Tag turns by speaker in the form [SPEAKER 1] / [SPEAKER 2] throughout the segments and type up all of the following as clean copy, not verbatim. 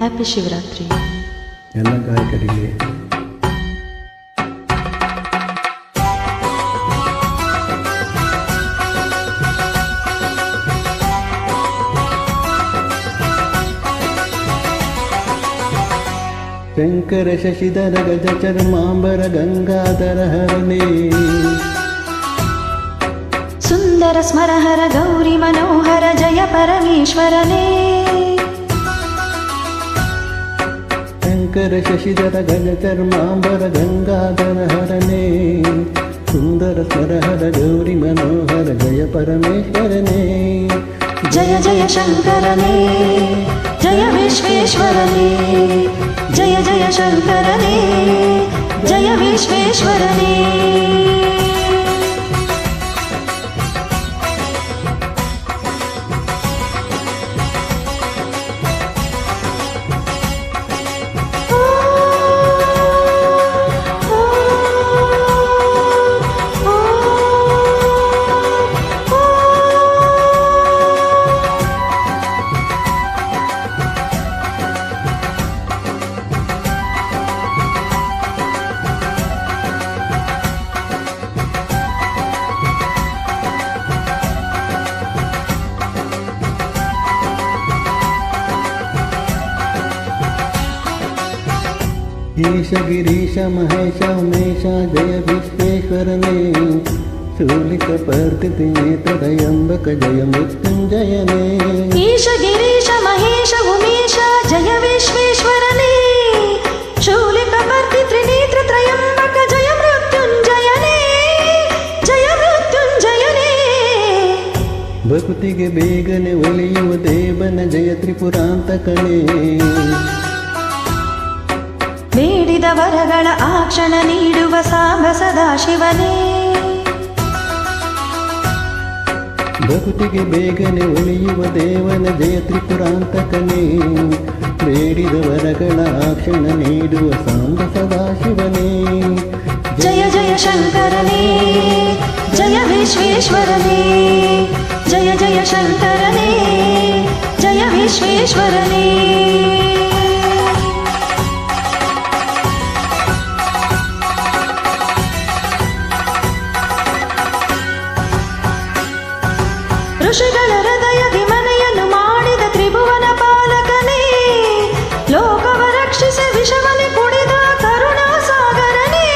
[SPEAKER 1] Happy Shivaratri
[SPEAKER 2] ಎಲ್ಲ ಗಾಯಕರಿಗೆ. ಶಂಕರ ಶಶಿಧರ ಗಜ ಚರ್ಮಾಂಬರ ಗಂಗಾಧರ ಹರನೇ,
[SPEAKER 1] ಸುಂದರ ಸ್ಮರಹರ ಗೌರಿ ಮನೋಹರ ಜಯ ಪರಮೇಶ್ವರನೇ.
[SPEAKER 2] ಶಂಕರ ಶಶಿಧರ ಗಜ ಚರ್ಮಾಂಬರ ಗಂಗಾಧರ ಹರನೇ, ಸುಂದರ ಸ್ವರಹರ ಗೌರಿ ಮನೋಹರ ಜಯ ಪರಮೇಶ್ವರನೇ.
[SPEAKER 1] ಜಯ ಜಯ ಶಂಕರನೇ, ಜಯ ವಿಶ್ವೇಶ್ವರನೇ, ಜಯ ಜಯ ಶಂಕರನೇ, ಜಯ ವಿಶ್ವೇಶ್ವರನೇ.
[SPEAKER 2] ಈಶ ಗಿರೀಶ ಮಹೇಶ ಉಮೇಶ ಜಯ ವಿಶ್ವೇಶ್ವರನೇ, ಶೂಲಿಕ ಪರ್ದಿತಿ ನೇತ್ರದಯಂಬಕ ಜಯ ಮೃತ್ಯುಂಜಯನೇ.
[SPEAKER 1] ಈಶ ಗಿರೀಶ ಮಹೇಶ ಉಮೇಶ ಜಯ ವಿಶ್ವೇಶ್ವರನೇ, ಶೂಲಿಕ ಪರ್ದಿ ತ್ರಿನೇತ್ರ ತ್ರಯಂಬಕ ಜಯ ಮೃತ್ಯುಂಜಯನೇ, ಜಯ ಮೃತ್ಯುಂಜಯನೇ.
[SPEAKER 2] ಭಕ್ತಿಗೆ ಬೇಗನೆ ಒಲಿಯುವ ದೇವನ ಜಯ ತ್ರಿಪುರಾಂತಕನೇ,
[SPEAKER 1] ಬೇಡಿದ ವರಗಳ ಆ ಕ್ಷಣ ನೀಡುವ ಸಾಂಬ ಸದಾಶಿವನೇ.
[SPEAKER 2] ಭಕ್ತಿಗೆ ಬೇಗನೆ ಒಲಿಯುವ ದೇವನ ಜಯ ತ್ರಿಪುರಾಂತಕನೇ, ಬೇಡಿದ ವರಗಳ ಆ ಕ್ಷಣ ನೀಡುವ ಸಾಂಬ ಸದಾಶಿವನೇ.
[SPEAKER 1] ಜಯ ಜಯ ಶಂಕರನೇ, ಜಯ ವಿಶ್ವೇಶ್ವರನೇ, ಜಯ ಜಯ ಶಂಕರನೇ, ಜಯ ವಿಶ್ವೇಶ್ವರನೇ. ಋಷಿಗಳ ಹೃದಯದಿ ಮನೆಯನ್ನು ಮಾಡಿದ ತ್ರಿಭುವನ ಪಾಲಕನೇ, ಲೋಕವ ರಕ್ಷಿಸಿ ವಿಷವನೆ ಕುಡಿದ ಕರುಣಾ ಸಾಗರನೇ.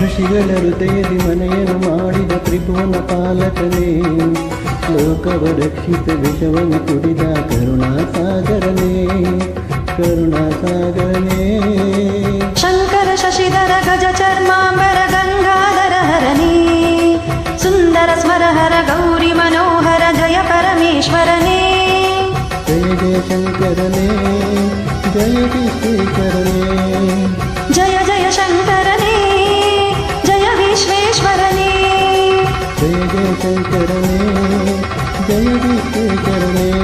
[SPEAKER 2] ಋಷಿಗಳ ಹೃದಯದಿ ಮನೆಯನ್ನು ಮಾಡಿದ ತ್ರಿಭುವನ ಪಾಲಕನೇ, ಲೋಕವ ರಕ್ಷಿಸಿ ವಿಷವನ್ನು ಕುಡಿದ ಕರುಣಾ ಸಾಗರನೇ, ಕರುಣಾ ಸಾಗರನೇ.
[SPEAKER 1] ಶಂಕರ ಶಶಿಧರ ಗಜ ಚರ್ಮಾಂಬರ ಗಂಗಾಧರ ಹರನೇ, ಸುಂದರ ಸ್ಮರಹರ ಗೌರಿ ಮನೋಹರ ಜಯ ಪರಮೇಶ್ವರನೇ.
[SPEAKER 2] ಜಯ ಜಯ ಶಂಕರನೇ, ಜಯ ವಿಶ್ವೇಶ್ವರನೇ.
[SPEAKER 1] ಜಯ ಜಯ ಶಂಕರನೇ, ಜಯ ವಿಶ್ವೇಶ್ವರನೇ.
[SPEAKER 2] ಜಯ ಜಯ ಶಂಕರನೇ, ಜಯ ವಿಶ್ವೇಶ್ವರನೇ.